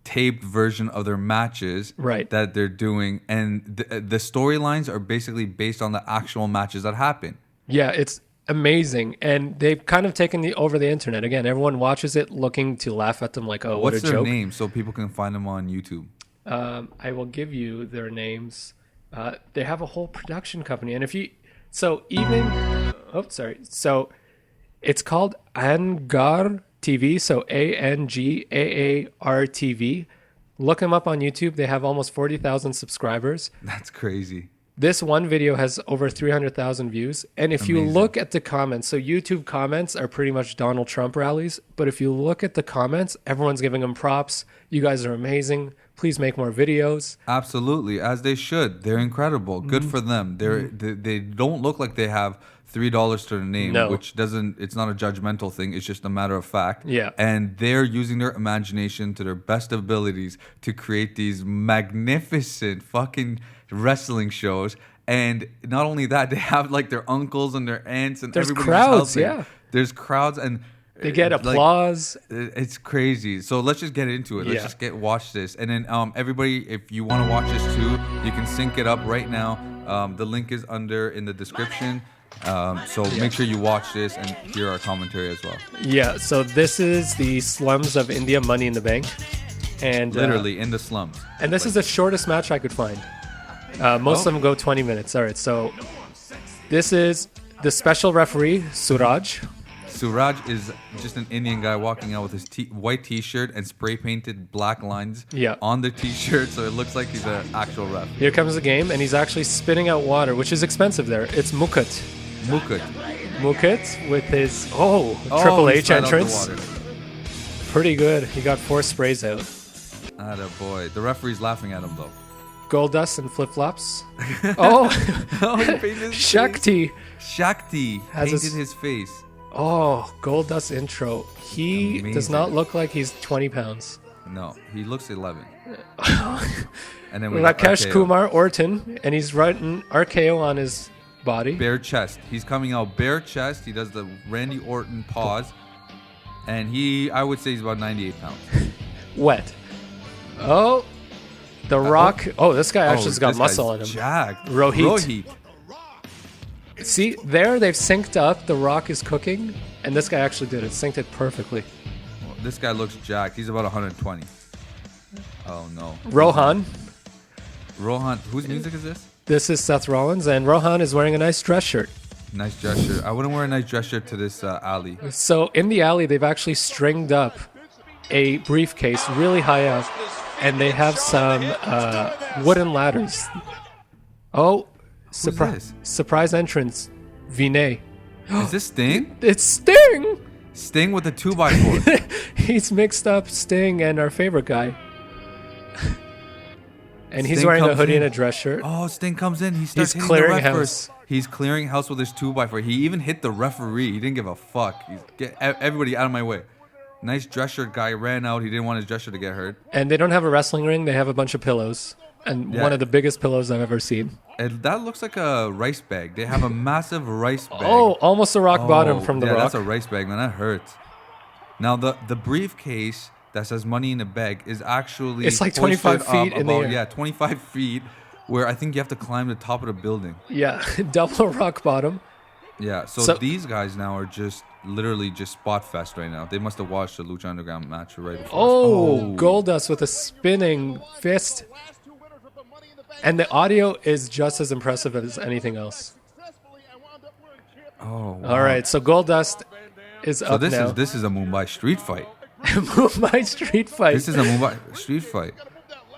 taped version of their matches that they're doing. And the storylines are basically based on the actual matches that happen. Yeah, it's amazing, and they've kind of taken over the internet. Again, everyone watches it looking to laugh at them like, oh, what a joke. What's their name so people can find them on YouTube? I will give you their names. They have a whole production company, and so it's called AngaarTV, so ANGAARTV. Look them up on YouTube. They have almost 40,000 subscribers. That's crazy. This one video has over 300,000 views. And if you look at the comments, so YouTube comments are pretty much Donald Trump rallies. But if you look at the comments, everyone's giving them props. You guys are amazing. Please make more videos. Absolutely, as they should. They're incredible. Good for them. They don't look like they have $3 to their name, which doesn't. It's not a judgmental thing. It's just a matter of fact. Yeah. And they're using their imagination to their best abilities to create these magnificent fucking wrestling shows. And not only that, they have like their uncles and their aunts and there's everybody crowds. helping. Yeah. There's crowds and. They get applause. It's crazy. So let's just get into it. Let's just watch this. And then everybody, if you want to watch this too, you can sync it up right now. The link is in the description. So make sure you watch this and hear our commentary as well. Yeah, so this is the slums of India, Money in the Bank. And literally in the slums. And this is the shortest match I could find. Most of them go 20 minutes. All right, so this is the special referee, Suraj. Suraj is just an Indian guy walking out with his white t-shirt and spray painted black lines on the t-shirt, so it looks like he's an actual ref. Here comes the game, and he's actually spitting out water, which is expensive there. It's Mukut with his Triple H entrance. Pretty good. He got 4 sprays out. Atta boy. The referee's laughing at him though. Goldust and flip-flops. Oh, he painted his Shakti painted his face. Oh, Goldust intro. He does not look like he's 20 pounds. No, he looks 11. And then we got Rakesh Kumar Orton, and he's writing RKO on his body. Bare chest. He's coming out bare chest. He does the Randy Orton pause. And I would say he's about 98 pounds. Wet. Oh, The Rock. This guy actually has got muscle on him. Jacked. Rohit. See, there they've synced up. The Rock is cooking, and this guy actually did it. Synced it perfectly. Well, this guy looks jacked. He's about 120. Oh, no. Rohan. Whose music is this? This is Seth Rollins, and Rohan is wearing a nice dress shirt. Nice dress shirt. I wouldn't wear a nice dress shirt to this alley. So in the alley, they've actually stringed up a briefcase really high up, and they have some wooden ladders. Oh. Surprise entrance, Vinay. Is this Sting? It's Sting! Sting with a 2x4. He's mixed up Sting and our favorite guy. And he's wearing a hoodie and a dress shirt. Oh, Sting comes in. He's clearing house. He's clearing house with his 2x4. He even hit the referee. He didn't give a fuck. Get everybody out of my way. Nice dress shirt guy ran out. He didn't want his dress shirt to get hurt. And they don't have a wrestling ring. They have a bunch of pillows. And one of the biggest pillows I've ever seen. And that looks like a rice bag. They have a massive rice bag. Oh, almost a rock bottom from the Rock. That's a rice bag, man. That hurts. Now, the briefcase that says money in the bag is actually... It's like 25 feet in the air. Yeah, 25 feet, where I think you have to climb the top of the building. Yeah, double rock bottom. Yeah, so these guys now are just literally just spot fest right now. They must have watched the Lucha Underground match right before. Goldust with a spinning fist. And the audio is just as impressive as anything else. Oh, wow. All right, so Goldust is up now. So this is a Mumbai street fight. Mumbai street fight. This is a Mumbai street fight.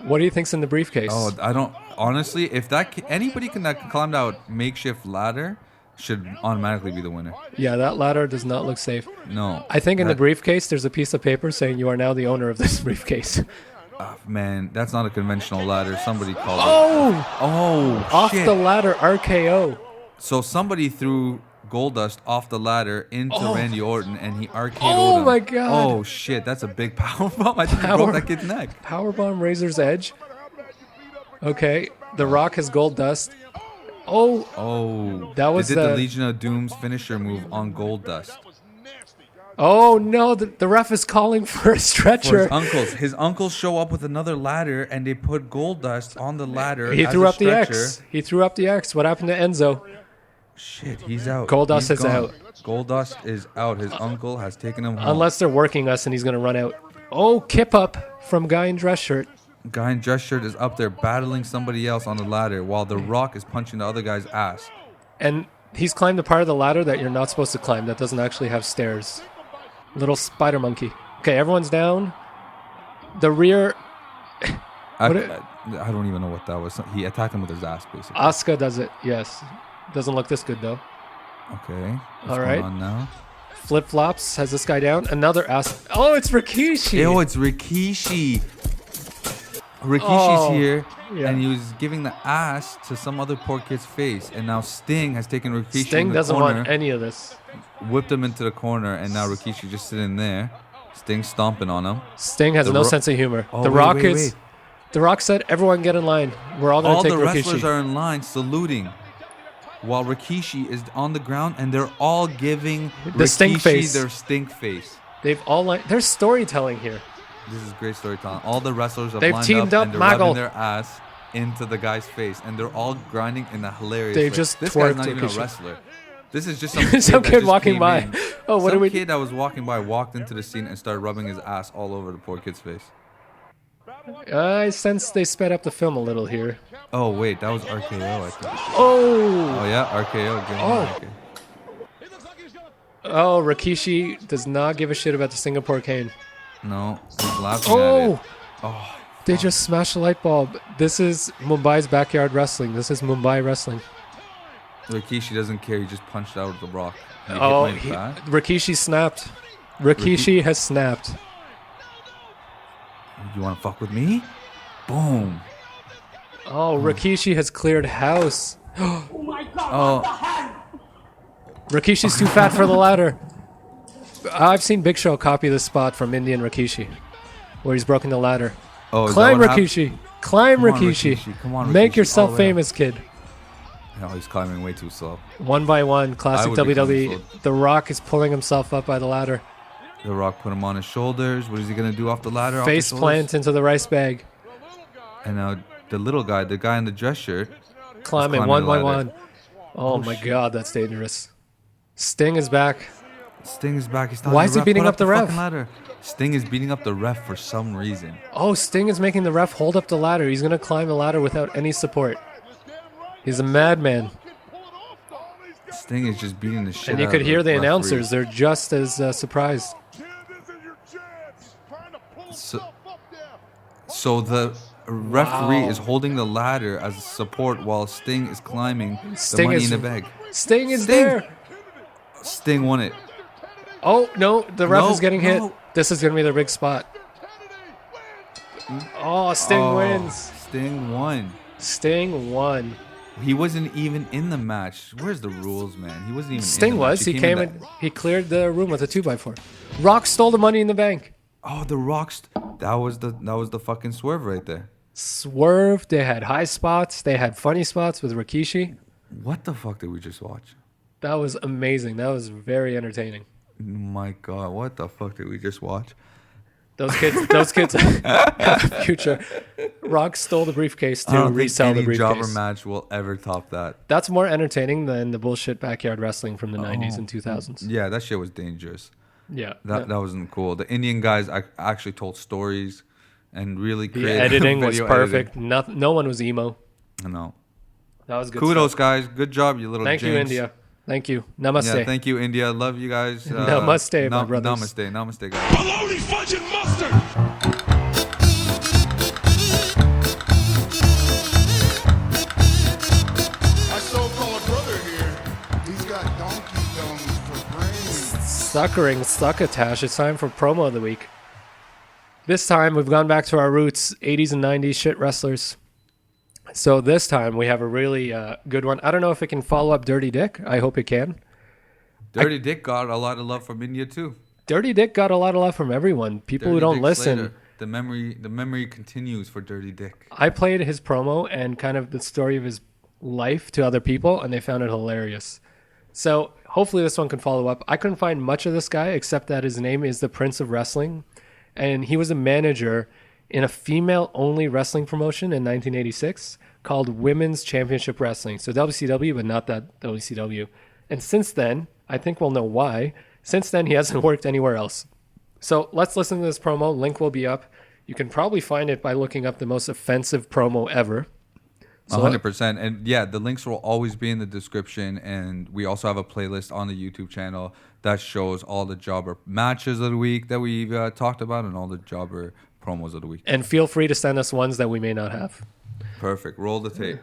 What do you think's in the briefcase? Oh, I don't... Honestly, if anybody can climb that makeshift ladder should automatically be the winner. Yeah, that ladder does not look safe. No. I think in the briefcase, there's a piece of paper saying you are now the owner of this briefcase. Man, that's not a conventional ladder. Somebody called it. Oh, off shit. the ladder, RKO. So somebody threw Goldust off the ladder into Randy Orton, and he RKO'd him. Oh my god. Oh shit, that's a big powerbomb. I think he broke that kid's neck. Powerbomb, Razor's Edge. Okay, The Rock has Goldust. Oh, that was they did the Legion of Doom's finisher move on Goldust. Oh no, the ref is calling for a stretcher. For his uncles show up with another ladder, and they put Goldust on the ladder. He threw up the X. He threw up the X. What happened to Enzo? Shit, he's out. Goldust He's is gone. out. Goldust is out. His uncle has taken him home. Unless they're working us and he's going to run out. Oh, kip up from guy in dress shirt. Guy in dress shirt is up there battling somebody else on the ladder while The Rock is punching the other guy's ass. And he's climbed a part of the ladder that you're not supposed to climb that doesn't actually have stairs. Little spider monkey. Okay, everyone's down. The rear... I don't even know what that was. He attacked him with his ass, basically. Asuka does it, yes. Doesn't look this good, though. Okay. What's All right. going on now? Flip-flops has this guy down. Another ass. Oh, it's Rikishi. Oh, it's Rikishi. Rikishi's here, yeah. and he was giving the ass to some other poor kid's face. And now Sting has taken Rikishi Sting in the doesn't corner, want any of this. whipped him into the corner, and now Rikishi just sitting there. Sting stomping on him. Sting has no sense of humor. Oh, The wait, Rock wait, is... wait. The Rock said, everyone get in line. We're all going to take All the Rikishi. wrestlers are in line saluting, while Rikishi is on the ground, and they're all giving The stink Rikishi face. their stink face. They've all... There's storytelling here. This is great storytelling. All the wrestlers have They've lined teamed up, and they're Maggle. rubbing their ass into the guy's face, and they're all grinding in a hilarious They've way. just This guy's twerked not even a Rikishi. wrestler. This is just some Some that kid just walking came by. in. Oh, what some are we... kid that was walking by walked into the scene and started rubbing his ass all over the poor kid's face. I sense they sped up the film a little here. Oh wait, that was RKO, I think. Oh! Oh yeah, RKO. Oh. Okay. Oh, Rikishi does not give a shit about the Singapore cane. No, he's laughing at Oh! it. Oh, They just smashed the light bulb. This is Mumbai's backyard wrestling. This is Mumbai wrestling. Rikishi doesn't care. He just punched out the Rock. He hit Oh, him in the back. Rikishi snapped. Rikishi has snapped. You want to fuck with me? Boom. Oh, Rikishi has cleared house. Oh, Rikishi's too fat for the ladder. I've seen Big Show copy this spot from Indian Rikishi, where he's broken the ladder. oh. is Climb, that what Rikishi. Climb, Come on, Rikishi. Rikishi. Come on, Make Rikishi. yourself Oh, yeah. famous, kid. No, he's climbing way too slow. One by one, classic I would be WWE. cancelled. The Rock is pulling himself up by the ladder. The Rock put him on his shoulders. What is he gonna do off the ladder? off Face the plant into the rice bag. And now the little guy, the guy in the dress shirt, Climbing climbing one the by ladder. one. Oh my god, that's dangerous. Sting is back. Sting is back. He's telling Why the is he ref, beating "Put up the ref?" fucking ladder. Sting is beating up the ref for some reason. Oh, Sting is making the ref hold up the ladder. He's going to climb the ladder without any support. He's a madman. Sting is just beating the shit And you out could of hear the referee. announcers. They're just as surprised. So the referee is holding the ladder as support while Sting is climbing Sting the money is- in the bag. Sting is Sting! there. Sting won it. Oh, no. The ref No, is getting hit. no. This is going to be their big spot. Oh, Sting wins. Sting won. Sting won. He wasn't even in the match. Where's the rules, man? He wasn't even in Sting the was. match. He came in. He cleared the room with a 2x4. Rock stole the money in the bank. Oh, the Rocks. That was the fucking swerve right there. Swerve. They had high spots. They had funny spots with Rikishi. What the fuck did we just watch? That was amazing. That was very entertaining. My God, what the fuck did we just watch? Those kids have a future. Rock stole the briefcase I to don't think resell the any jobber briefcase. match will ever top that. That's more entertaining than the bullshit backyard wrestling from the 90s and 2000s. Yeah, that shit was dangerous. Yeah. That wasn't cool. The Indian guys actually told stories and really The created editing was video perfect. No one was emo. editing. No. That was good Kudos, stuff. guys. Good job, you little Thank you, jinx. India. Thank you. Namaste. Yeah, thank you, India. Love you guys. Namaste, my brothers. Namaste, guys. Bologna fudge and mustard. My so-called brother here, he's got donkey thumbs for brains. Suckering succotash. It's time for promo of the week. This time we've gone back to our roots, 80s and 90s shit wrestlers. So this time we have a really good one. I don't know if it can follow up Dirty Dick. I hope it can. Dirty Dick got a lot of love from India too. Dirty Dick got a lot of love from everyone. People who Dirty don't Dick listen. Slater. The memory continues for Dirty Dick. I played his promo and kind of the story of his life to other people, and they found it hilarious. So hopefully this one can follow up. I couldn't find much of this guy except that his name is the Prince of Wrestling, and he was a manager in a female-only wrestling promotion in 1986 called Women's Championship Wrestling. So WCW, but not that WCW. And since then, I think we'll know why. Since then, he hasn't worked anywhere else. So let's listen to this promo. Link will be up. You can probably find it by looking up the most offensive promo ever. 100%. And yeah, the links will always be in the description. And we also have a playlist on the YouTube channel that shows all the jobber matches of the week that we've talked about and all the jobber promos of the week. And feel free to send us ones that we may not have. Perfect. Roll the tape.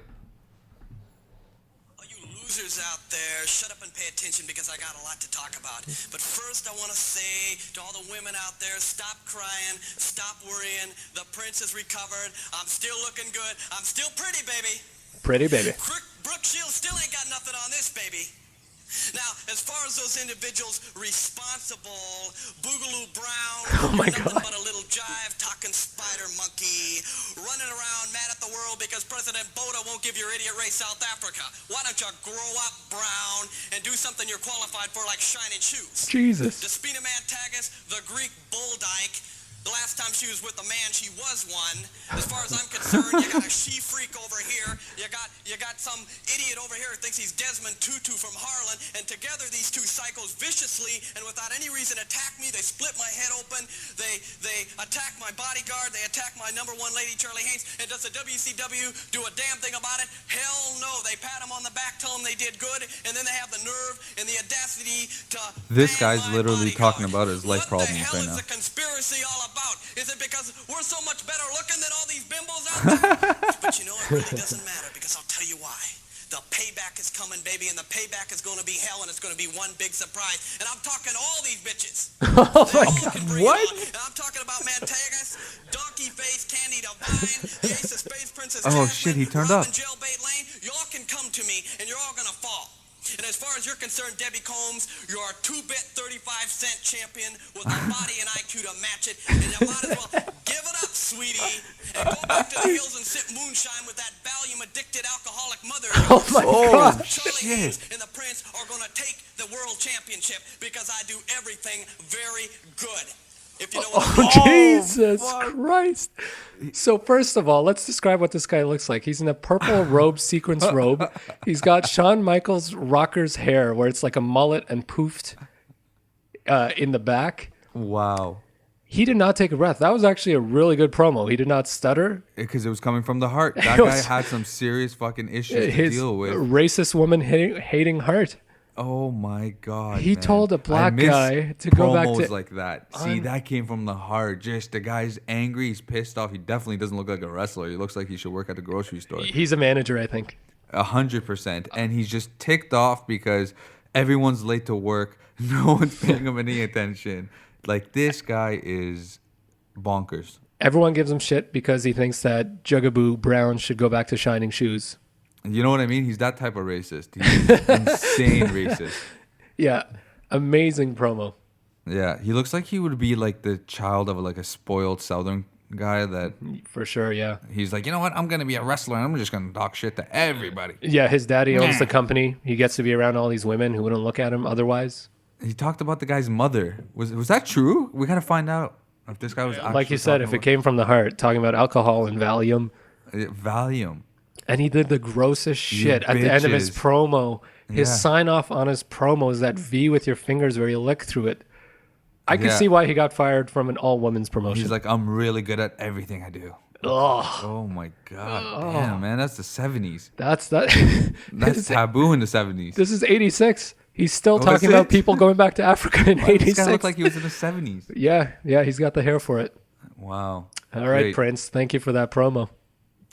All you losers out there, shut up and pay attention because I got a lot to talk about. But first I want to say to all the women out there, stop crying, stop worrying. The prince is recovered. I'm still looking good. I'm still pretty, baby. Pretty baby. Brooke Shields still ain't got nothing on this, baby. Now, as far as those individuals responsible, Boogaloo Brown, oh my nothing God, but a little jive talking spider monkey, running around mad at the world because President Boda won't give your idiot race South Africa. Why don't you grow up, Brown, and do something you're qualified for, like shining shoes? Jesus. Despina Mantagas, the Greek bull dyke. The last time she was with a man, she was one. As far as I'm concerned, you got a she-freak over here. You got some idiot over here who thinks he's Desmond Tutu from Harlan. And together, these two psychos viciously and without any reason attack me. They split my head open. They attack my bodyguard. They attack my number one lady, Charlie Haynes. And does the WCW do a damn thing about it? Hell no. They pat him on the back, tell him they did good, and then they have the nerve and the audacity to... This guy's literally talking about his life problems right now. What the hell is the conspiracy all about? Is it because we're so much better looking than all these bimbos out there? But you know, it really doesn't matter because I'll tell you why. The payback is coming, baby, and the payback is going to be hell, and it's going to be one big surprise. And I'm talking all these bitches. Oh my God, what? And I'm talking about Mantagas, Donkey Face, Candy Divine, the Ace of Space Princess. Oh shit, he turned up. Jailbait Lane. Y'all can come to me, and you're all going to fall. And as far as you're concerned, Debbie Combs, you're a 2-bit 35-cent champion with a body and IQ to match it. And you might as well give it up, sweetie, and go back to the hills and sip moonshine with that Valium-addicted alcoholic mother. Oh my God. Charlie Haynes and the Prince are going to take the world championship because I do everything very good. If you know what I mean. Jesus Christ. So first of all, let's describe what this guy looks like. He's in a purple robe, sequence robe. He's got Shawn Michaels rocker's hair where it's like a mullet and poofed in the back. Wow. He did not take a breath. That was actually a really good promo. He did not stutter. Because it was coming from the heart. That guy had some serious fucking issues to deal with. Racist woman hating heart. Oh my God! He man. told a black guy to go back to like that. See, that came from the heart. Just the guy's angry. He's pissed off. He definitely doesn't look like a wrestler. He looks like he should work at the grocery store. He's a manager, I think. 100%. And he's just ticked off because everyone's late to work. No one's paying him any attention. Like, this guy is bonkers. Everyone gives him shit because he thinks that Jugaboo Brown should go back to shining shoes. You know what I mean? He's that type of racist. He's insane racist. Yeah. Amazing promo. Yeah. He looks like he would be like the child of like a spoiled Southern guy that... For sure, yeah. He's like, you know what? I'm going to be a wrestler and I'm just going to talk shit to everybody. Yeah, his daddy owns the company. He gets to be around all these women who wouldn't look at him otherwise. He talked about the guy's mother. Was that true? We got to find out if this guy was actually... Like you said, if it came from the heart, talking about alcohol and Valium. Valium. And he did the grossest shit at the end of his promo. His sign off on his promo is that V with your fingers where you lick through it. I can see why he got fired from an all-women's promotion. He's like, I'm really good at everything I do. Ugh. Oh my God. Damn, man. That's the 70s. That's taboo in the 70s. This is 86. He's still talking about people going back to Africa in 86. This guy looked like he was in the 70s. Yeah, he's got the hair for it. Wow. All right, Prince. Thank you for that promo.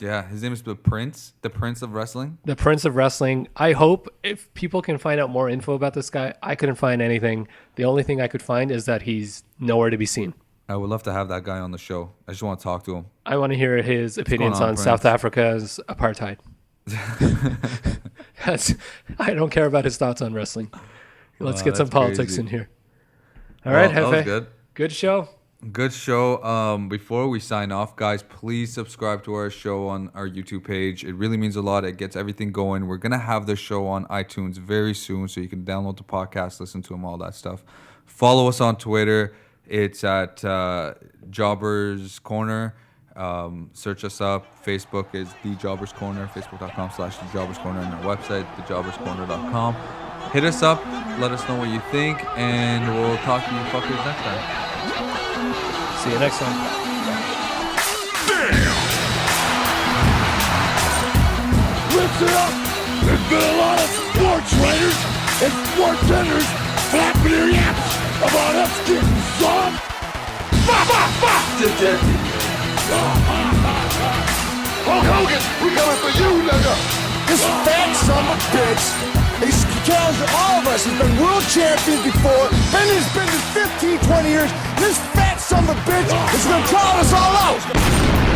Yeah, his name is the Prince of Wrestling. The Prince of Wrestling. I hope if people can find out more info about this guy. I couldn't find anything. The only thing I could find is that he's nowhere to be seen. I would love to have that guy on the show. I just want to talk to him. I want to hear his opinions on South Africa's apartheid. I don't care about his thoughts on wrestling. Let's get some politics in here. All right, Hefe. That was good. Good show. Good show. Before we sign off, guys, please subscribe to our show on our YouTube page. It really means a lot. It gets everything going. We're going to have the show on iTunes very soon, so you can download the podcast, listen to them, all that stuff. Follow us on Twitter. It's at Jobbers Corner. Search us up. Facebook is The Jobbers Corner, facebook.com/The Jobbers Corner, and our website, thejobberscorner.com. Hit us up, let us know what you think, and we'll talk to you fuckers next time. See you next time. Listen up! There's been a lot of sports writers and sports editors flapping their yaps about us getting some. Hulk Hogan, we coming for you, nigga! This fat son of a bitch, he's challenged all of us. He's been world champion before, and he's been this 15, 20 years. This fat son of a bitch is gonna call us all out!